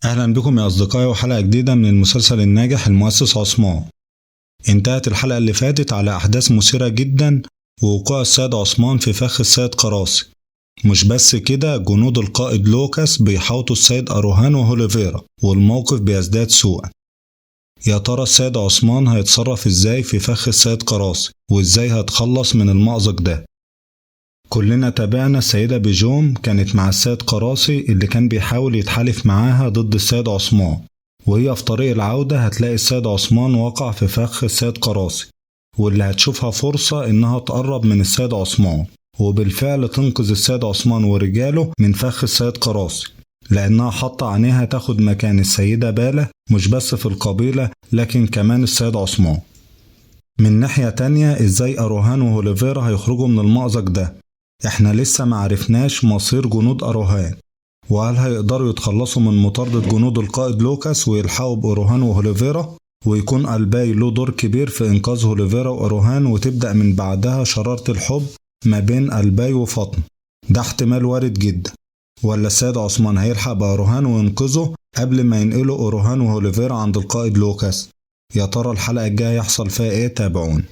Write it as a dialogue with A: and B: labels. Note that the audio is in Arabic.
A: أهلا بكم يا أصدقائي وحلقة جديدة من المسلسل الناجح المؤسس عثمان. انتهت الحلقة اللي فاتت على أحداث مثيرة جدا ووقوع السيد عثمان في فخ السيد قراصي. مش بس كده، جنود القائد لوكاس بيحاوطوا السيد أروهان وهوليفيرا والموقف بيزداد سوءا. يا ترى السيد عثمان هيتصرف ازاي في فخ السيد قراصي وازاي هيتخلص من المأزق ده؟ كلنا تابعنا السيدة بيجوم كانت مع السيد قراصي اللي كان بيحاول يتحالف معاها ضد السيد عثمان، وهي في طريق العودة هتلاقي السيد عثمان وقع في فخ السيد قراصي، واللي هتشوفها فرصة انها تقرب من السيد عثمان وبالفعل تنقذ السيد عثمان ورجاله من فخ السيد قراصي، لانها حاطة عينيها تاخد مكان السيدة بالة مش بس في القبيلة لكن كمان السيد عثمان. من ناحية تانية، ازاي أروهان وهوليفيرا هيخرجوا من المأزق ده؟ احنا لسه معرفناش مصير جنود أروهان، وهل هيقدروا يتخلصوا من مطاردة جنود القائد لوكاس ويلحقوا بأروهان وهوليفيرا، ويكون ألباي له دور كبير في إنقاذ هوليفيرا وأروهان وتبدأ من بعدها شرارة الحب ما بين ألباي وفاطمة؟ ده احتمال وارد جدا. ولا السيد عثمان هيلحق بأروهان وينقذه قبل ما ينقلوا أروهان وهوليفيرا عند القائد لوكاس؟ يا ترى الحلقة الجاية يحصل فيها ايه؟ تابعون.